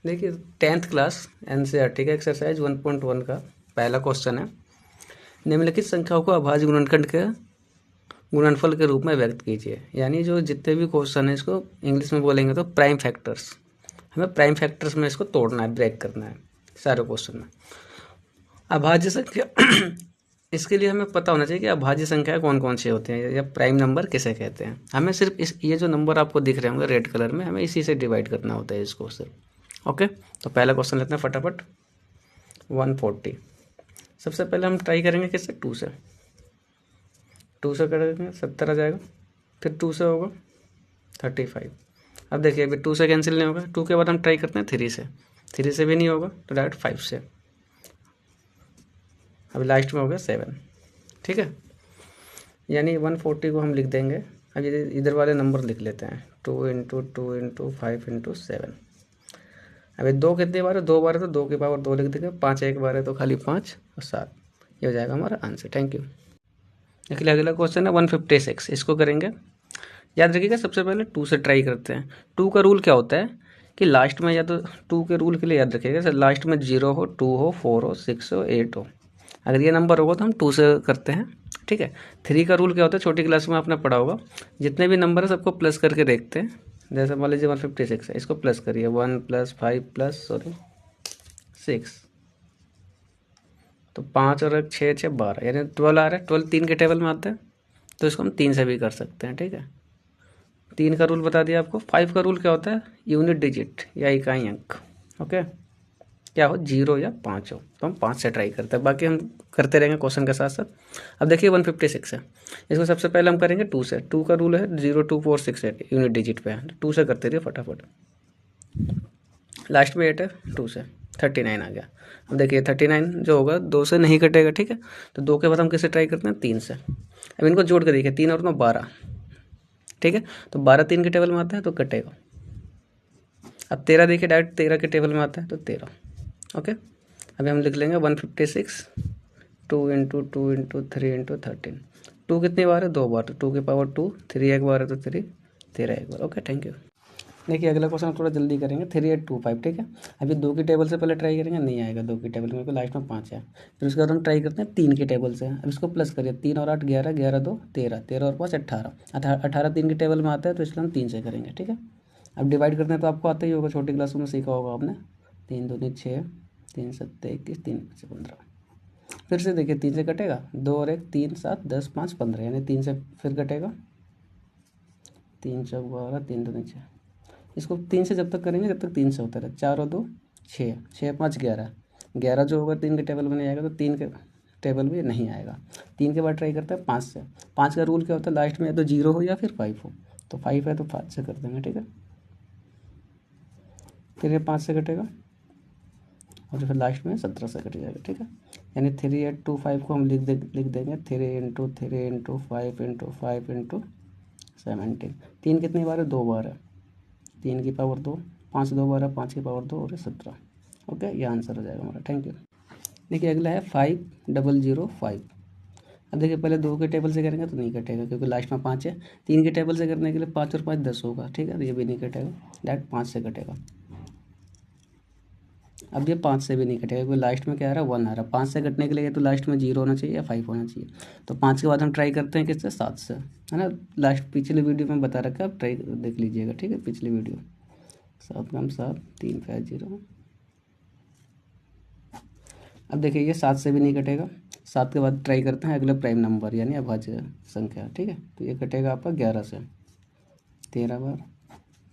देखिए 10th class NCERT का exercise 1.1 का पहला क्वेश्चन है। निम्नलिखित संख्याओं को अभाज्य गुणनखंड के गुणनफल के रूप में व्यक्त कीजिए। यानी जो जितने भी क्वेश्चन है इसको इंग्लिश में बोलेंगे तो प्राइम फैक्टर्स, हमें प्राइम फैक्टर्स में इसको तोड़ना है, ब्रेक करना है सारे क्वेश्चन में। अभाज्य संख्या इसके लिए हमें पता होना चाहिए कि अभाज्य संख्या कौन कौन सी होती हैं या प्राइम नंबर किसे कहते हैं। हमें सिर्फ ये जो नंबर आपको दिख रहे होंगे रेड कलर में, हमें इसी से डिवाइड करना होता है इसको सिर्फ। ओके, तो पहला क्वेश्चन लेते हैं फटाफट। 140 सबसे पहले हम ट्राई करेंगे किससे, 2 से। 2 से करेंगे 70 आ जाएगा, फिर 2 से होगा 35। अब देखिए अभी 2 से कैंसिल नहीं होगा, 2 के बाद हम ट्राई करते हैं 3 से। 3 से भी नहीं होगा तो डायरेक्ट 5 से। अभी लास्ट में हो गया 7। ठीक है, यानी 140 को हम लिख देंगे। अब इधर वाले नंबर लिख लेते हैं, 2 × 2 × 5 × 7। अभी 2 कितनी बार है, 2 बार है तो 2 की पावर 2 लिख देंगे। 5 एक बार है तो खाली 5 और 7, ये हो जाएगा हमारा आंसर। Thank you. देखिए अगला क्वेश्चन है 156, इसको करेंगे। याद रखिएगा सबसे पहले 2 से ट्राई करते हैं। 2 का रूल क्या होता है कि लास्ट में, या तो 2 के रूल के लिए याद रखिएगा लास्ट में 0 हो, 2 हो, 4 हो, 6 हो, 8 हो। अगर ये नंबर होगा तो हम 2 से करते हैं। ठीक है, 3 का रूल क्या होता है, छोटी क्लास में आपने पढ़ा होगा, जितने भी नंबर है सबको प्लस करके देखते हैं। जैसे मान लीजिए 156 है, इसको प्लस करिए, 1 + 5 + 6, तो 5 और 1 6 6 12, यानी 12 आ रहा है। 12 3 के टेबल में आता है, तो इसको हम 3 से भी कर सकते हैं। ठीक है, 3 का रूल बता दिया आपको। 5 का रूल क्या होता है, यूनिट डिजिट या इकाई अंक। ओके, क्या हो, 0 या 5 हो, तो हम 5 से ट्राई करते हैं। बाकी हम करते रहेंगे क्वेश्चन के साथ साथ। अब देखिए 156 है, इसको सबसे पहले हम करेंगे 2 से। 2 का रूल है 0 2 4 6 8, यूनिट डिजिट पे है, 2 से करते रहिए फटाफट। लास्ट में 8 है, 2 से 39 आ गया। अब देखिए 39 जो होगा 2 से नहीं कटेगा। ठीक है, तो 2 के बाद हम किससे ट्राई करते हैं, 3 से। अब इनको जोड़ के देखिए, 3 और 9 12। ठीक है, तो 12 3 के टेबल में आता है तो कटेगा। अब 13 देखिए, डायरेक्ट 13 के टेबल में आता है तो 13। ओके, अभी हम लिख लेंगे 156 2 × 2 × 3 × 13। 2 कितनी बार है, 2 बार, तो 2 की पावर 2। 3 एक बार है तो 3, 13 एक बार। Okay, thank you. देखिए अगला क्वेश्चन थोड़ा जल्दी करेंगे, 3825। ठीक है, अभी 2 की टेबल से पहले ट्राई करेंगे, नहीं आएगा 2 की टेबल में, क्योंकि लास्ट में 5 है। फिर उसके बाद हम ट्राई करते हैं 3 की टेबल से। अब इसको प्लस करिए, 3 और 8 11, 11 2 13, 13 और 5 18, 18 3 की टेबल में आता है, तो इसलिए हम 3 से करेंगे। ठीक है, अब डिवाइड करते हैं तो आपको आता ही होगा, छोटी क्लासों में सीखा होगा आपने। 3 दूनी 6, 3 7 21, 3 5 15। फिर से देखिए 3 से कटेगा, 2 और 1 3 7 10 5 15, यानी 3 से फिर कटेगा, 3 4 12, 3 दूनी 6। इसको 3 से जब तक करेंगे जब तक 3 से होता रहे। 4 और 2 6, 6 5 11, 11 जो होगा 3 के टेबल में नहीं आएगा, तो 3 के टेबल में नहीं आएगा। 3 के बाद ट्राई करते हैं 5 से। 5 का रूल क्या होता है, लास्ट में या तो 0 हो या फिर 5 हो, तो 5 है तो 5 से कर देंगे। ठीक है, फिर ये 5 से कटेगा और फिर लास्ट में 17 से कट जाएगा। ठीक है, यानी 3825 को हम लिख देंगे 3 × 3 × 5 × 5 × 17। 3 कितनी बार है, 2 बार है, 3 की पावर 2, 5 2 बार है, 5 की पावर 2 और 17। ओके, ये आंसर हो जाएगा हमारा। Thank you. देखिए अगला है 5005। अब देखिए पहले 2 के टेबल से करेंगे तो नहीं कटेगा, क्योंकि लास्ट में 5 है। 3 के टेबल से करने के लिए 5 और 5 10 होगा। ठीक है, तो ये भी नहीं कटेगा, डायरेक्ट 5 से कटेगा। अब ये 5 से भी नहीं कटेगा, क्योंकि लास्ट में क्या आ रहा है, 1 आ रहा है। 5 से कटने के लिए तो लास्ट में 0 होना चाहिए या 5 होना चाहिए। तो 5 के बाद हम ट्राई करते हैं किससे, 7 से, है ना। लास्ट पिछले वीडियो में बता रखा है, आप ट्राई देख लीजिएगा। ठीक है, पिछली वीडियो 7 कम 7 3 5 0। अब देखिए ये 7 से भी नहीं कटेगा। 7 के बाद ट्राई करते हैं अगला प्राइम नंबर यानी अभाज्य संख्या। ठीक है, तो ये कटेगा आपका 11 से, 13 बार।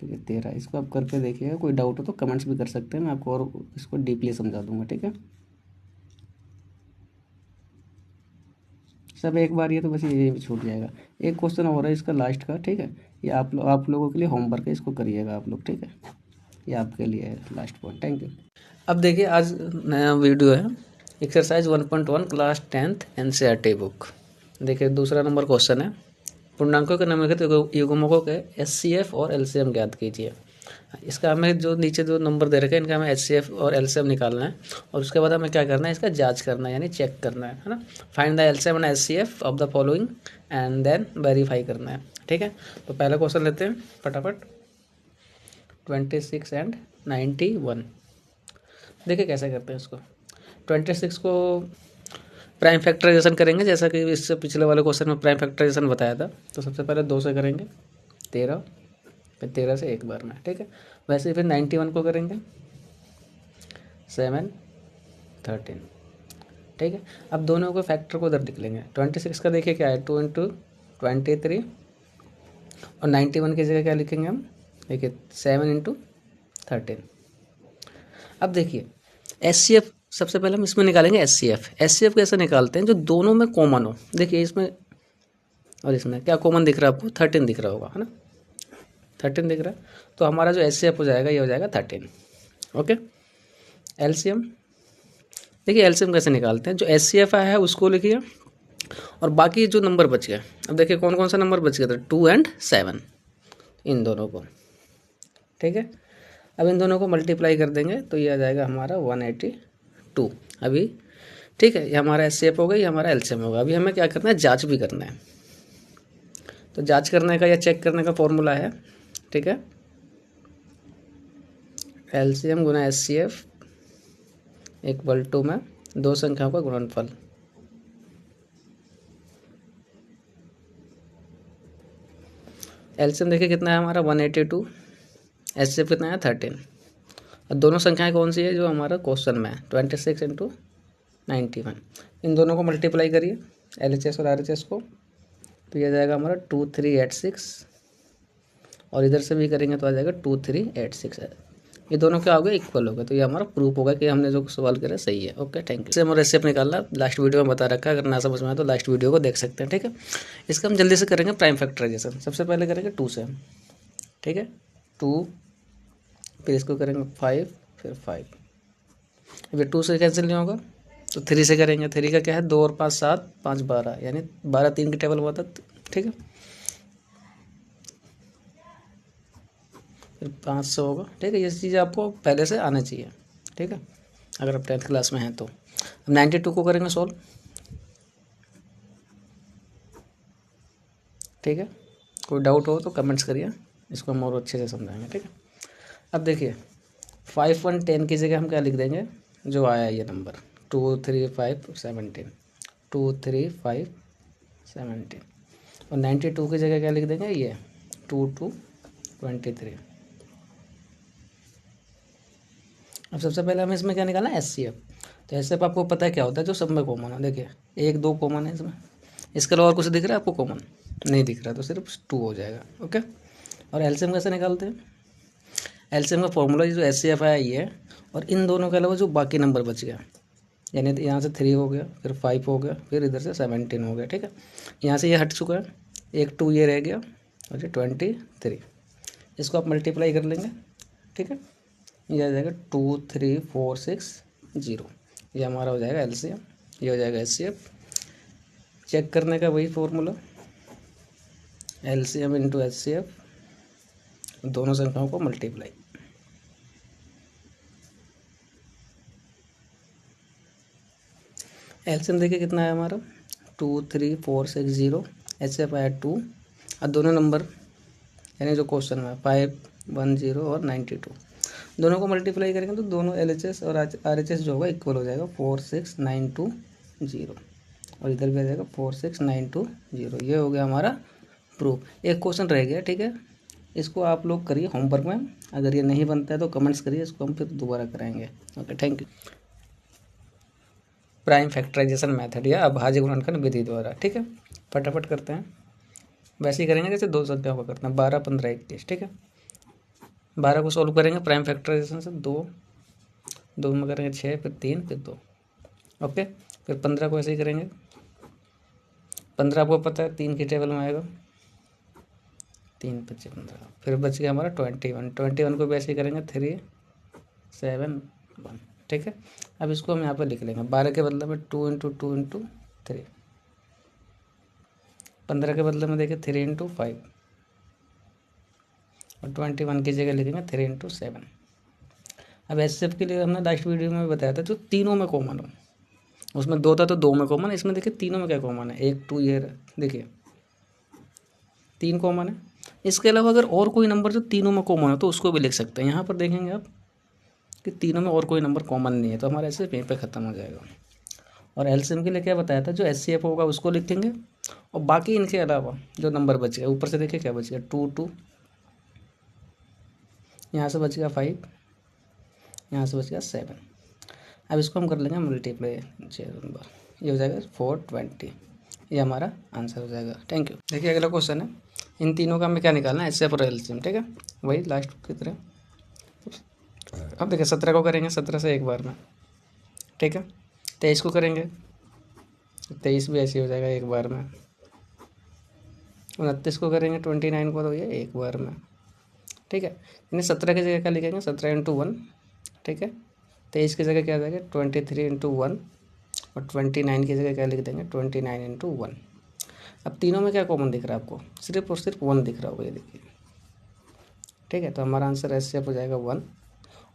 ठीक है, 13। इसको आप करके देखिएगा, कोई डाउट हो तो कमेंट्स भी कर सकते हैं, मैं आपको और इसको डीपली समझा दूंगा। ठीक है, सब एक बार, ये तो बस ये छूट जाएगा। एक क्वेश्चन हो रहा है इसका लास्ट का। ठीक है, ये आप लोगों के लिए होमवर्क है, इसको करिएगा आप लोग। ठीक है, ये आपके लिए है लास्ट पॉइंट। Thank you. अब देखिए आज नया वीडियो है, exercise 1.1 class 10th NCERT book. देखिए दूसरा नंबर क्वेश्चन है, पूर्णांकों के निम्नलिखित युग्मकों के एचसीएफ और एलसीएम ज्ञात कीजिए। इसका हमें जो नीचे जो नंबर दे रखे हैं इनका हमें एचसीएफ और एलसीएम निकालना है, और उसके बाद हमें क्या करना है, इसका जांच करना है, यानी चेक करना है ना। Find the LCM and HCF of the following and then verify करना है। ठीक है, तो पहला क्वेश्चन लेते हैं फटाफट। 26 and 91। देखिए कैसे करते हैं इसको। 26 को प्राइम फैक्टराइजेशन करेंगे, जैसा कि इससे पिछले वाले क्वेश्चन में प्राइम फैक्टराइजेशन बताया था। तो सबसे पहले 2 से करेंगे 13, फिर 13 से एक बार में, ठीक है। वैसे ही फिर 91 को करेंगे 7 13, ठीक है। अब दोनों को फैक्टर को उधर लिख लेंगे। 26 का देखिए क्या है, 2 × 23, और 91 की जगह क्या लिखेंगे हम, देखिए 7 × 13। अब देखिए SCF सबसे पहले हम इसमें निकालेंगे SCF कैसे निकालते हैं, जो दोनों में कॉमन हो। देखिए इसमें और इसमें क्या कॉमन दिख रहा है आपको, 13 दिख रहा होगा, है ना, 13 दिख रहा है। तो हमारा जो SCF हो जाएगा ये हो जाएगा 13। ओके, LCM देखिए LCM कैसे निकालते हैं, जो SCF आया है उसको लिखिए और बाकी जो नंबर बच गए, अब देखिए कौन कौन सा नंबर बच गया था, 2 और 7, इन दोनों को, ठीक है। अब इन दोनों को मल्टीप्लाई कर देंगे तो ये आ जाएगा हमारा 182 अभी, ठीक है। ये हमारा SCF होगा, ये हमारा LCM होगा। अभी हमें क्या करना है, जांच भी करना है। तो जांच करने का या चेक करने का फॉर्मूला है, ठीक है, LCM गुना SCF इक्वल टू में 2 संख्याओं का गुणनफल। LCM देखिए कितना है हमारा 182, SCF कितना है 13, और दोनों संख्याएं कौन सी है जो हमारा क्वेश्चन में है, 26 × 91। इन दोनों को मल्टीप्लाई करिए LHS और RHS को, तो ये आ जाएगा हमारा 2386, और इधर से भी करेंगे तो आ जाएगा 2386 है। ये दोनों क्या हो गए, इक्वल हो गए। तो ये हमारा प्रूफ होगा कि हमने जो सवाल करा सही है। Okay, thank you. सेम और SCF निकालना लास्ट वीडियो में बता रखा है, अगर ना समझ में आए तो लास्ट वीडियो को देख सकते हैं, ठीक है। इसका हम जल्दी से करेंगे प्राइम फैक्टराइजेशन। सबसे पहले करेंगे 2 से, ठीक है, 2, फिर इसको करेंगे 5, फिर 5, फिर 2 से कैंसिल नहीं होगा तो 3 से करेंगे। 3 का क्या है, 2 और 5 7, 5 12, यानी 12 3 की टेबल हुआ था, ठीक है। फिर 500 होगा, ठीक है। ये चीज़ आपको पहले से आना चाहिए, ठीक है, अगर आप 10th क्लास में हैं तो। अब 92 को करेंगे सॉल्व, ठीक है। कोई डाउट हो तो कमेंट्स करिए, इसको हम और अच्छे से समझाएंगे, ठीक है। अब देखिए 5 1 10 की जगह हम क्या लिख देंगे, जो आया ये नंबर 2 3 5 17, 2 3 5 17, और 92 की जगह क्या लिख देंगे, ये 2 2 23। अब सबसे पहले हमें इसमें क्या निकालना है, SCF। तो SCF आपको पता है क्या होता है, जो सब में कॉमन है। देखिए 1 2 कॉमन है इसमें, इसके अलावा और कुछ दिख रहा है आपको कॉमन, नहीं दिख रहा, तो सिर्फ 2 हो जाएगा। ओके, और LCM कैसे निकालते हैं, LCM का फॉर्मूला जो SCF आया ये है, और इन दोनों के अलावा जो बाकी नंबर बच गया, यानी यहाँ से 3 हो गया, फिर 5 हो गया, फिर इधर से 17 हो गया, ठीक है। यहाँ से ये हट चुका है, एक 2 ये रह गया, और ये 23, इसको आप मल्टीप्लाई कर लेंगे, ठीक है। ये आ जाएगा 2 3 4 6 0, ये हमारा हो जाएगा LCM, ये हो जाएगा SCF। चेक करने का वही फॉर्मूला, LCM × SCF, दोनों संख्याओं को मल्टीप्लाई। LCM देखिए कितना है हमारा 2 3 4 6 0, SCF आया 2, और दोनों नंबर यानी जो क्वेश्चन में 5 1 0 और 92, दोनों को मल्टीप्लाई करेंगे तो दोनों LHS और RHS जो होगा इक्वल हो जाएगा 46920, और इधर भी आ जाएगा 46920। ये हो गया हमारा प्रूफ। एक क्वेश्चन रह गया, ठीक है, इसको आप लोग करिए होमवर्क में, अगर ये नहीं बनता है तो कमेंट्स करिए, इसको हम फिर दोबारा कराएंगे। Okay, thank you. Prime factorisation method या अभाज्य गुणनखंड विधि द्वारा, ठीक है, फटाफट करते हैं। वैसे ही करेंगे जैसे 2 संख्या को करते हैं, 12 15 21, ठीक है। 12 को सॉल्व करेंगे प्राइम फैक्टराइजेशन से, 2 में करेंगे 6, फिर 3, फिर 2। ओके, फिर 15 को ऐसे ही करेंगे। 15 आपको पता है 3 की टेबल में आएगा, 3 5 15, फिर बच गया हमारा 21 को भी ऐसे ही करेंगे, 3 7 1, ठीक है। अब इसको हम यहाँ पर लिख लेंगे, 12 के बदले में 2 × 2 × 3, 15 के बदले में देखिए 3 × 5, और 21 की जगह लिखेंगे 3 × 7। अब SCF के लिए हमने लास्ट वीडियो में बताया था जो तीनों में कॉमन हो, उसमें 2 था तो 2 में कॉमन है, इसमें देखिए तीनों में क्या कॉमन है, 1 2, ये देखिए 3 कॉमन है। इसके अलावा अगर और कोई नंबर जो तीनों में कॉमन हो तो उसको भी लिख सकते हैं। यहाँ पर देखेंगे आप कि तीनों में और कोई नंबर कॉमन नहीं है, तो हमारा ऐसे यहीं पे ख़त्म हो जाएगा। और एलसीएम के लिए क्या बताया था, जो एचसीएफ होगा उसको लिखेंगे और बाकी इनके अलावा जो नंबर बच गया, ऊपर से देखिए क्या बच गया 2, यहाँ से बच गया 5, यहाँ से बच गया 7। अब इसको हम कर लेंगे मल्टीप्लाई नंबर, ये हो जाएगा 420, ये हमारा आंसर हो जाएगा। Thank you. देखिए अगला क्वेश्चन है, इन तीनों का हमें क्या निकालना है, एचसीएफ और एलसीएम, ठीक है, वही लास्ट की तरह। अब देखिए 17 को करेंगे 17 से एक बार में, ठीक है। 23 को करेंगे 23 भी ऐसे हो जाएगा एक बार में। 29 को करेंगे 29 को, तो ये एक बार में, ठीक है। यानी 17 की जगह क्या लिखेंगे, 17 × 1, ठीक है। 23 की जगह क्या आ जाएगा 23 × 1, और 29 की जगह क्या लिख देंगे 29 × 1। अब तीनों में क्या कॉमन दिख रहा है आपको, सिर्फ और सिर्फ 1 दिख रहा होगा, ये देखिए, ठीक है। तो हमारा आंसर एचसीएफ हो जाएगा 1।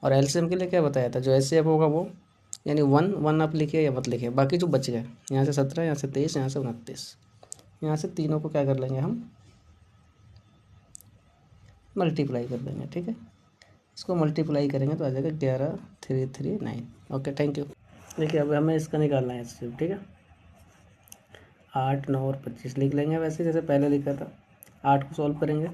और एलसीएम के लिए क्या बताया था, जो एचसीएफ होगा वो यानी 1 आप लिखिए या मत लिखिए, बाकी जो बच गए यहाँ से 17, यहाँ से 23, यहाँ से 29, यहाँ से तीनों को क्या कर लेंगे हम मल्टीप्लाई कर देंगे, ठीक है। इसको मल्टीप्लाई करेंगे तो आ जाएगा 11339। Okay thank you. देखिए अब हमें इसका निकालना है एचसीएफ, ठीक है। 8, 9 और 25 लिख लेंगे वैसे जैसे पहले लिखा था। 8 को सॉल्व करेंगे,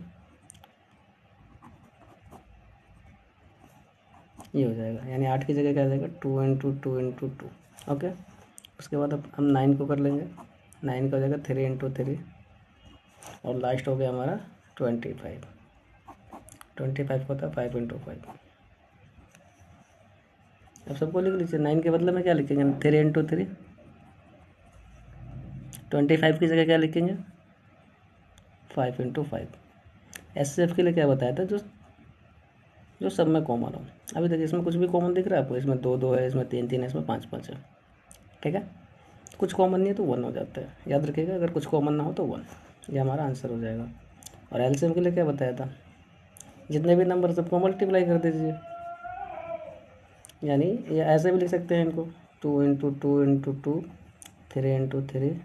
ये हो जाएगा, यानी 8 की जगह क्या आ जाएगा 2 × 2 × 2। ओके, उसके बाद अब हम 9 को कर लेंगे, 9 का हो जाएगा 3 × 3, और लास्ट हो गया हमारा 25। 25 को होता है 5 × 5। अब सबको लिख लीजिए, 9 के बदले में क्या लिखेंगे 3 × 3। 25 की जगह क्या लिखेंगे 5 × 5। एचसीएफ के लिए क्या बताया था, जो सब में कॉमन हो। अभी देखिए इसमें कुछ भी कॉमन दिख रहा है आपको, इसमें 2 2 है, इसमें 3 3 है, इसमें 5 5 है, ठीक है। कुछ कॉमन नहीं है तो 1 हो जाता है, याद रखिएगा, अगर कुछ कॉमन ना हो तो 1, ये हमारा आंसर हो जाएगा। और एलसीएम के लिए क्या बताया था, जितने भी नंबर सबको मल्टीप्लाई कर दीजिए, यानी ये ऐसे भी लिख सकते हैं इनको 2 × 2 × 2, 3 × 3,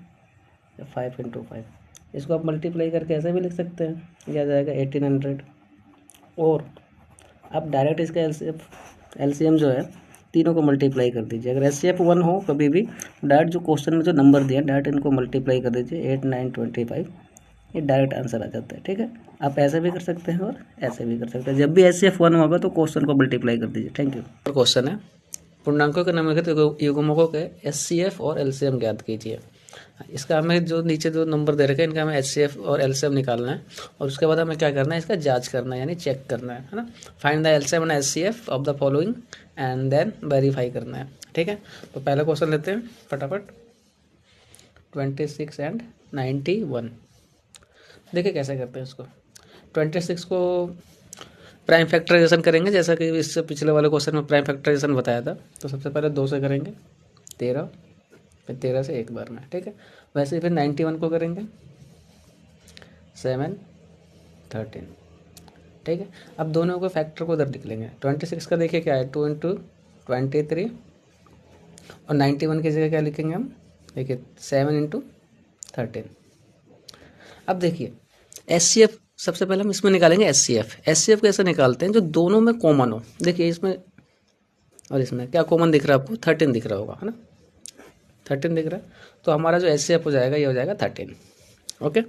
या 5 × 5। इसको आप मल्टीप्लाई करके ऐसे भी लिख सकते हैं, ये आ जाएगा 1800। और आप डायरेक्ट इसका एलसीएम जो है तीनों को मल्टीप्लाई कर दीजिए। अगर एचसीएफ 1 हो कभी भी, डायरेक्ट जो क्वेश्चन में जो नंबर दिया डायरेक्ट इनको मल्टीप्लाई कर दीजिए, 8 9 25, ये डायरेक्ट आंसर आ जाता है, ठीक है। आप ऐसे भी कर सकते हैं और ऐसे भी कर सकते हैं, जब भी एचसीएफ 1 होगा तो क्वेश्चन को मल्टीप्लाई कर दीजिए। Thank you. क्वेश्चन है, पूर्णांकों के निम्नलिखित युग्मकों के एचसीएफ और एलसीएम ज्ञात कीजिए। इसका हमें जो नीचे जो नंबर दे रखे हैं इनका हमें एचसीएफ और एलसीएम निकालना है, और उसके बाद हमें क्या करना है, इसका जांच करना है, यानी चेक करना है ना। Find the LCM and HCF of the following and then verify करना है, ठीक है। तो पहला क्वेश्चन लेते हैं फटाफट, 26 एंड 91। देखिए कैसे करते हैं इसको। 26 को प्राइम फैक्टराइजेशन करेंगे, जैसा कि इससे पिछले वाले क्वेश्चन में प्राइम फैक्टराइजेशन बताया था। तो सबसे पहले 2 से करेंगे 13, फिर 13 से एक बार में, ठीक है। वैसे ही फिर 91 को करेंगे 7 13, ठीक है। अब दोनों को फैक्टर को उधर लिख लेंगे। 26 का देखिए क्या है 2 × 23, और 91 की जगह क्या लिखेंगे हम, देखिए 7 × 13। अब देखिए एचसीएफ, सबसे पहले हम इसमें निकालेंगे एचसीएफ। एचसीएफ कैसे निकालते हैं, जो दोनों में कॉमन हो। देखिए इसमें और इसमें क्या कॉमन दिख रहा है आपको, 13 दिख रहा होगा, है ना, 13 दिख रहा है। तो हमारा जो एचसीएफ हो जाएगा ये हो जाएगा 13। ओके,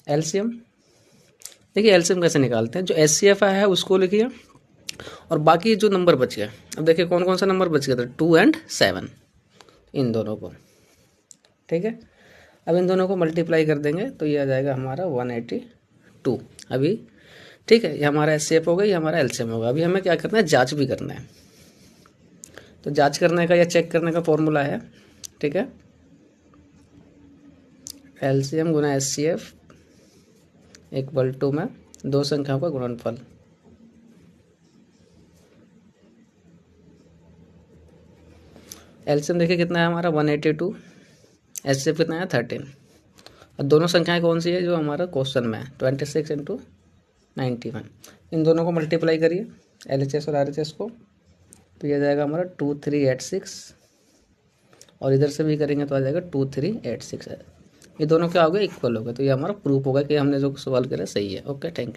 एलसीएम, देखिए एलसीएम कैसे निकालते हैं, जो एचसीएफ आया है उसको लिखिए, और बाकी जो नंबर बच गए, अब देखिए कौन कौन सा नंबर बच गया था, 2 और 7, इन दोनों को, ठीक है। अब इन दोनों को मल्टीप्लाई कर देंगे तो ये आ जाएगा हमारा 182 अभी, ठीक है। ये हमारा एचसीएफ होगा, ये हमारा एलसीएम होगा। अभी हमें क्या करना है, जांच भी करना है। तो जांच करने का या चेक करने का फॉर्मूला है, ठीक है, एलसीएम गुना एचसीएफ इक्वल टू में 2 संख्याओं का गुणनफल। एलसीएम देखिए कितना है हमारा 182, एचसीएफ कितना है 13, और दोनों संख्याएं कौन सी है जो हमारा क्वेश्चन में है, 26 × 91। इन दोनों को मल्टीप्लाई करिए एलएचएस और आरएचएस को, तो ये जाएगा हमारा 2386, और इधर से भी करेंगे तो आ जाएगा 2386 है। ये दोनों क्या हो गए, इक्वल हो गए। तो ये हमारा प्रूफ होगा कि हमने जो सवाल करा सही है। Okay thank you.